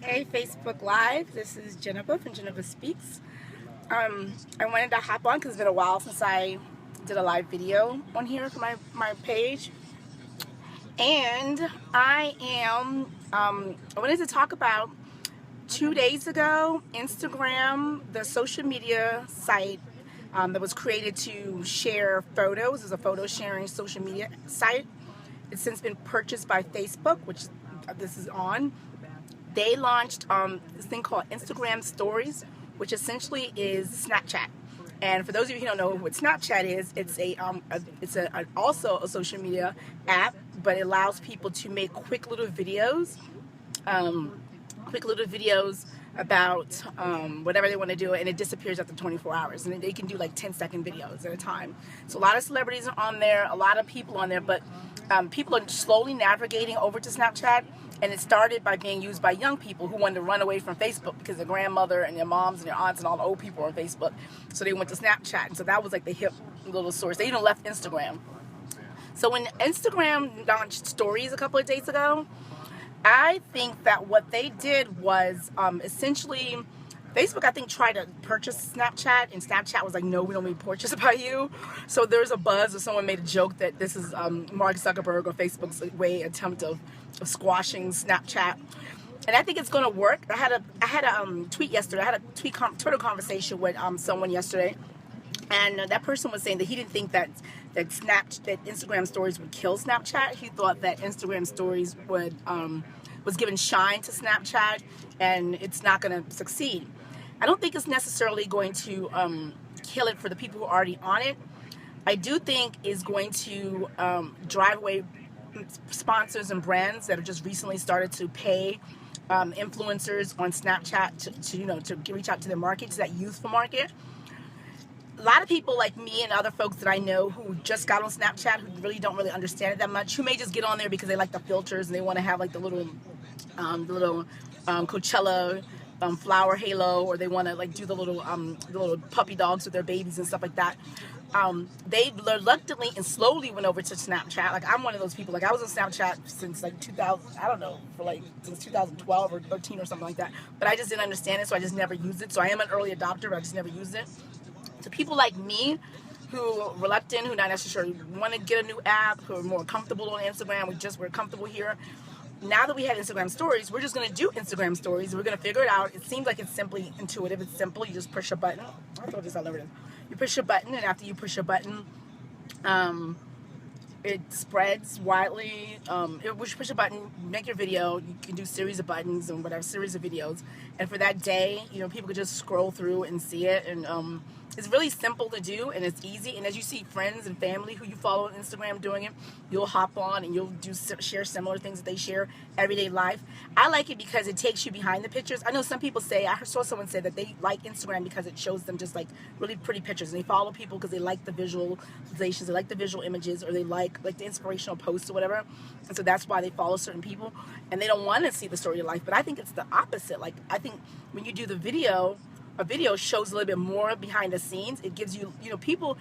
Hey, Facebook Live. This is Jennifer from Jennifer Speaks. I wanted to hop on because it's been a while since I did a live video on here for my page. And I wanted to talk about 2 days ago, Instagram, the social media site that was created to share photos, is a photo sharing social media site. It's since been purchased by Facebook, which this is on. They launched this thing called Instagram Stories, which essentially is Snapchat. And for those of you who don't know what Snapchat is, it's also a social media app, but it allows people to make quick little videos about whatever they want to do, and it disappears after 24 hours. And they can do like 10-second videos at a time. So a lot of celebrities are on there, a lot of people on there, but people are slowly navigating over to Snapchat. And it started by being used by young people who wanted to run away from Facebook because their grandmother and their moms and their aunts and all the old people are on Facebook. So they went to Snapchat. And so that was like the hip little source. They even left Instagram. So when Instagram launched Stories a couple of days ago, I think that what they did was essentially, Facebook, I think, tried to purchase Snapchat, and Snapchat was like, no, we don't be purchased by you. So there's a buzz, or someone made a joke that this is Mark Zuckerberg or Facebook's attempt of squashing Snapchat. And I think it's going to work. I had a tweet yesterday. I had a Twitter conversation with someone yesterday, and that person was saying that he didn't think that Instagram Stories would kill Snapchat. He thought that Instagram Stories was giving shine to Snapchat, and it's not going to succeed. I don't think it's necessarily going to kill it for the people who are already on it. I do think it's going to drive away sponsors and brands that have just recently started to pay influencers on Snapchat to reach out to their market, to that youthful market. A lot of people like me and other folks that I know who just got on Snapchat, who really don't really understand it that much, who may just get on there because they like the filters and they want to have like the little Coachella flower halo, or they want to like do the little puppy dogs with their babies and stuff like that. They reluctantly and slowly went over to Snapchat. Like, I'm one of those people. Like, I was on Snapchat since like 2000, I don't know, since 2012 or 13 or something like that. But I just didn't understand it, so I just never used it. So I am an early adopter, but I just never used it. To people like me who are reluctant, who not necessarily want to get a new app, who are more comfortable on Instagram, we're comfortable here. Now that we have Instagram Stories, we're just going to do Instagram Stories. We're going to figure it out. It seems like it's simply intuitive. It's simple. You just push a button. I told you this all over. You push a button, and after you push a button, it spreads widely. You push a button, make your video. You can do series of buttons and whatever, series of videos. And for that day, people could just scroll through and see it. And it's really simple to do, and it's easy. And as you see friends and family who you follow on Instagram doing it, you'll hop on and you'll share similar things that they share everyday life. I like it because it takes you behind the pictures. I know some people say, I saw someone say that they like Instagram because it shows them just like really pretty pictures, and they follow people because they like the visualizations, they like the visual images, or they like the inspirational posts or whatever. And so that's why they follow certain people, and they don't want to see the story of life. But I think it's the opposite. Like, I think when you do the video, a video shows a little bit more behind the scenes. It gives you, people,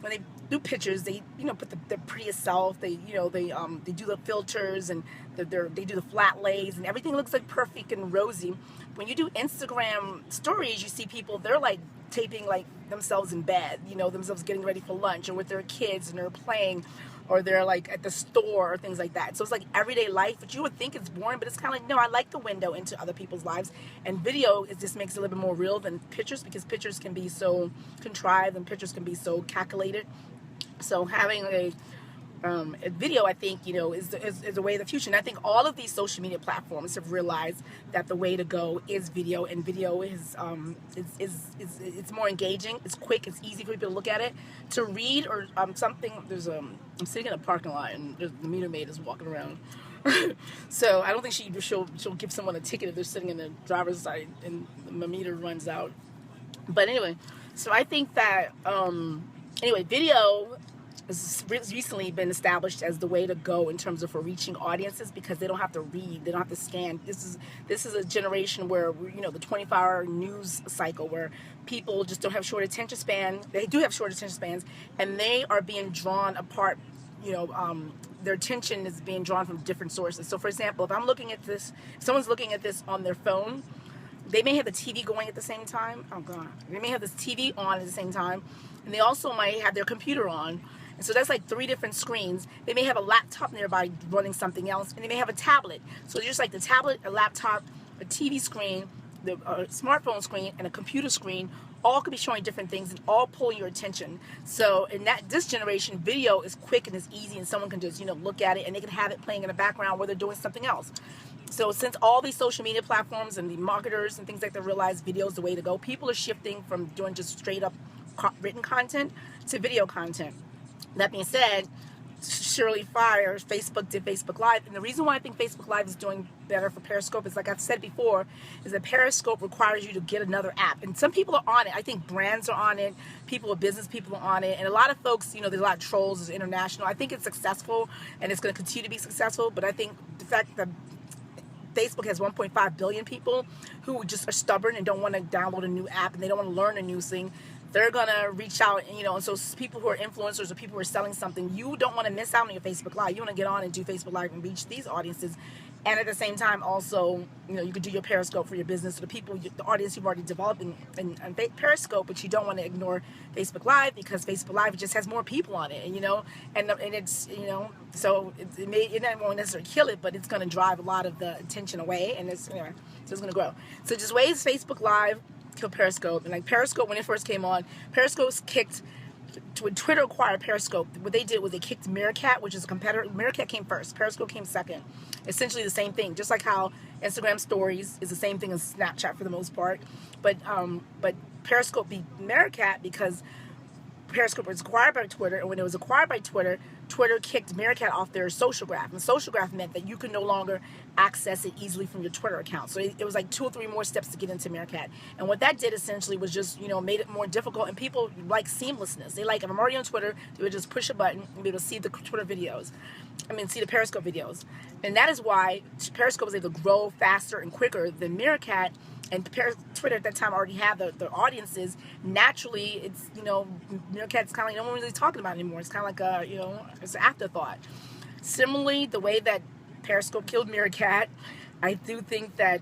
when they do pictures, they, put their prettiest self. They do the filters, and they do the flat lays, and everything looks like perfect and rosy. When you do Instagram Stories, you see people, they're like taping like themselves in bed, themselves getting ready for lunch, or with their kids, and they're playing, or they're like at the store, or things like that. So it's like everyday life, but you would think it's boring, but it's kind of like, no, I like the window into other people's lives. And video, it just makes it a little bit more real than pictures, because pictures can be so contrived and pictures can be so calculated. So having a video, I think, is the way of the future. And I think all of these social media platforms have realized that the way to go is video, and video is it's more engaging, it's quick, it's easy for people to look at it, to read, or something. I'm sitting in a parking lot, and the meter maid is walking around. So I don't think she'll give someone a ticket if they're sitting in the driver's side and the meter runs out. But anyway, so I think that video has recently been established as the way to go in terms of for reaching audiences, because they don't have to read, they don't have to scan. This is a generation where the 24-hour news cycle, where people just don't have short attention span. They do have short attention spans, and they are being drawn apart their attention is being drawn from different sources. So for example, if I'm looking at this, if someone's looking at this on their phone, they may have the TV going at the same time. Oh God. They may have this TV on at the same time, and they also might have their computer on. And so that's like 3 different screens. They may have a laptop nearby running something else, and they may have a tablet. So just like the tablet, a laptop, a TV screen, the smartphone screen, and a computer screen, all could be showing different things and all pulling your attention. So in this generation, video is quick and it's easy, and someone can just look at it, and they can have it playing in the background while they're doing something else. So since all these social media platforms and the marketers and things like that realize video is the way to go, people are shifting from doing just straight up written content to video content. That being said, Shirley Fire, Facebook did Facebook Live, and the reason why I think Facebook Live is doing better for Periscope is, like I've said before, is that Periscope requires you to get another app, and some people are on it. I think brands are on it, people with business people are on it, and a lot of folks, there's a lot of trolls, it's international. I think it's successful, and it's going to continue to be successful, but I think the fact that Facebook has 1.5 billion people who just are stubborn and don't want to download a new app, and they don't want to learn a new thing, they're going to reach out, and so people who are influencers or people who are selling something, you don't want to miss out on your Facebook Live. You want to get on and do Facebook Live and reach these audiences. And at the same time, also, you could do your Periscope for your business, or the people, the audience you've already developed in Periscope, but you don't want to ignore Facebook Live, because Facebook Live just has more people on it, and it's, so it won't necessarily kill it, but it's going to drive a lot of the attention away, and so it's going to grow. So just ways Facebook Live kill Periscope. And like Periscope, when it first came on, Periscope kicked, when Twitter acquired Periscope, what they did was they kicked Meerkat, which is a competitor. Meerkat came first, Periscope came second. Essentially the same thing, just like how Instagram stories is the same thing as Snapchat for the most part. But Periscope beat Meerkat because Periscope was acquired by Twitter, and when it was acquired by Twitter, Twitter kicked Meerkat off their social graph. And social graph meant that you could no longer access it easily from your Twitter account. So it was like 2 or 3 more steps to get into Meerkat. And what that did essentially was just, made it more difficult. And people like seamlessness. They like, if I'm already on Twitter, they would just push a button and be able to see the Twitter videos. See the Periscope videos. And that is why Periscope was able to grow faster and quicker than Meerkat. And Twitter at that time already had the audiences. Naturally, it's, Meerkat's kind of like no one really talking about it anymore. It's kind of like it's an afterthought. Similarly, the way that Periscope killed Meerkat, I do think that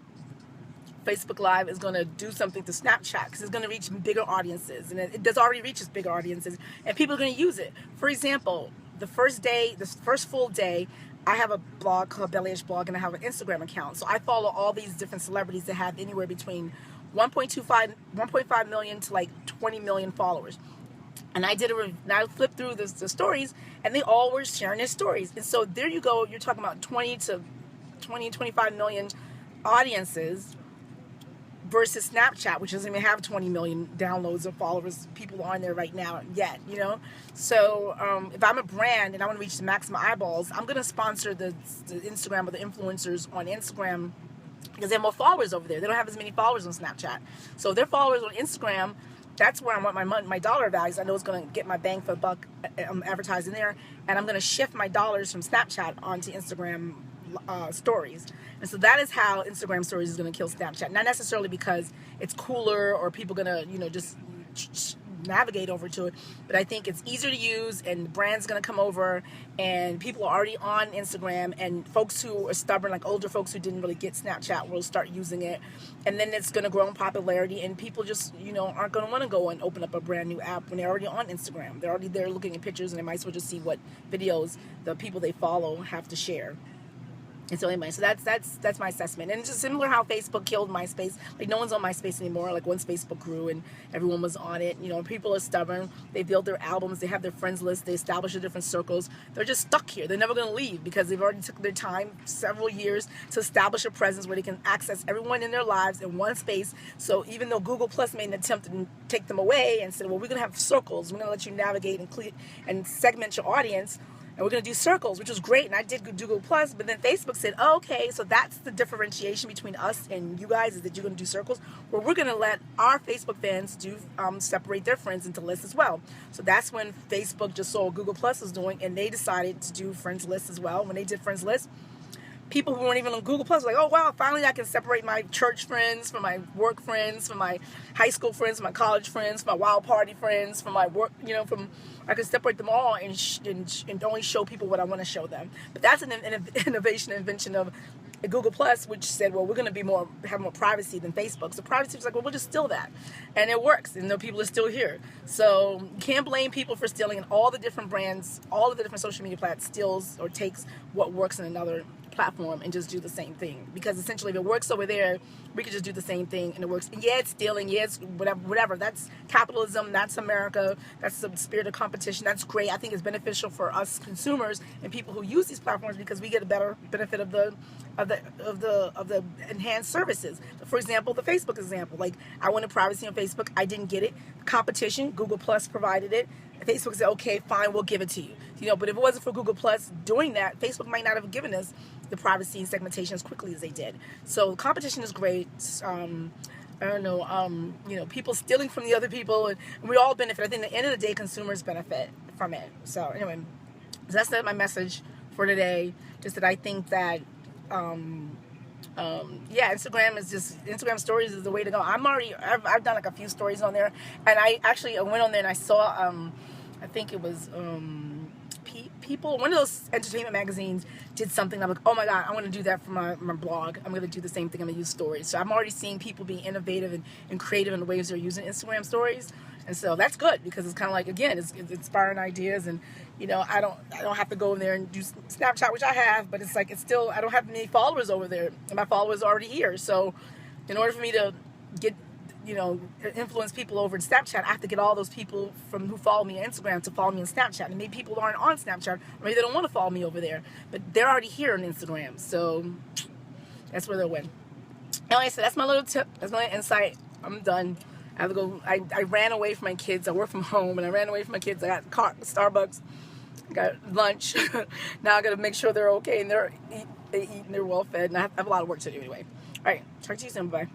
Facebook Live is going to do something to Snapchat, because it's going to reach bigger audiences, and it does already reaches bigger audiences, and people are going to use it. For example, the first full day, I have a blog called Belly Edge Blog, and I have an Instagram account. So I follow all these different celebrities that have anywhere between 1.5 million to like 20 million followers. And I flipped through the stories, and they all were sharing their stories. And so there you go, you're talking about 25 million audiences versus Snapchat, which doesn't even have 20 million downloads or followers, people on there right now yet, So if I'm a brand and I want to reach the maximum eyeballs, I'm going to sponsor the Instagram or the influencers on Instagram, because they have more followers over there. They don't have as many followers on Snapchat. So their followers on Instagram, that's where I want my dollar values. I know it's going to get my bang for the buck advertising there, and I'm going to shift my dollars from Snapchat onto Instagram stories. And so that is how Instagram stories is going to kill Snapchat. Not necessarily because it's cooler or people going to, just navigate over to it, but I think it's easier to use, and the brand's going to come over, and people are already on Instagram, and folks who are stubborn, like older folks who didn't really get Snapchat, will start using it, and then it's going to grow in popularity, and people just, aren't going to want to go and open up a brand new app when they're already on Instagram. They're already there looking at pictures, and they might as well just see what videos the people they follow have to share. And so anyway, so that's my assessment. And it's just similar how Facebook killed MySpace. Like, no one's on MySpace anymore. Like, once Facebook grew and everyone was on it, people are stubborn. They build their albums. They have their friends list. They establish their different circles. They're just stuck here. They're never going to leave, because they've already took their time, several years, to establish a presence where they can access everyone in their lives in one space. So even though Google Plus made an attempt to take them away and said, well, we're going to have circles. We're going to let you navigate and segment your audience, and we're going to do circles, which was great, and I did Google Plus, but then Facebook said, oh, okay, so that's the differentiation between us and you guys, is that you're going to do circles, where we're going to let our Facebook fans do separate their friends into lists as well. So that's when Facebook just saw what Google Plus was doing, and they decided to do friends lists as well. When they did friends lists, people who weren't even on Google Plus were like, oh wow, finally I can separate my church friends from my work friends, from my high school friends, from my college friends, from my wild party friends, from my work, I can separate them all and only show people what I want to show them. But that's an innovation, invention of Google Plus, which said, well, we're going to have more privacy than Facebook. So privacy was like, well, we'll just steal that. And it works. And the people are still here. So you can't blame people for stealing. And all the different brands, all of the different social media platforms steals or takes what works in another platform and just do the same thing. Because essentially if it works over there, we could just do the same thing and it works. And yeah, it's stealing. Yeah, it's whatever. That's capitalism. That's America. That's the spirit of competition. That's great. I think it's beneficial for us consumers and people who use these platforms because we get a better benefit of the enhanced services. For example, the Facebook example. Like, I wanted privacy on Facebook. I didn't get it. Competition, Google Plus provided it. Facebook said, okay, fine, we'll give it to you. But if it wasn't for Google Plus doing that, Facebook might not have given us the privacy and segmentation as quickly as they did. So competition is great. I don't know, people stealing from the other people, and we all benefit. I think at the end of the day, consumers benefit from it. So anyway, that's not my message for today. Just that I think that, Instagram stories is the way to go. I've done like a few stories on there, and I went on there and I saw, I think it was, People, one of those entertainment magazines did something. I'm like, oh my God, I want to do that for my blog. I'm going to do the same thing. I'm going to use stories. So I'm already seeing people being innovative and creative in the ways they're using Instagram stories. And so that's good because it's kind of like, again, it's inspiring ideas. And, I don't have to go in there and do Snapchat, which I have, but it's like, I don't have many followers over there. And my followers are already here. So in order for me to get, influence people over in Snapchat, I have to get all those people who follow me on Instagram to follow me on Snapchat. And maybe people aren't on Snapchat, or maybe they don't want to follow me over there, but they're already here on Instagram. So that's where they'll win. Anyway, so that's my little tip. That's my insight. I'm done. I have to go. I ran away from my kids. I work from home, and I ran away from my kids. I got Starbucks. I got lunch. Now I got to make sure they're okay and they eat and they're well fed. And I have a lot of work to do anyway. All right. Talk to you soon. Bye.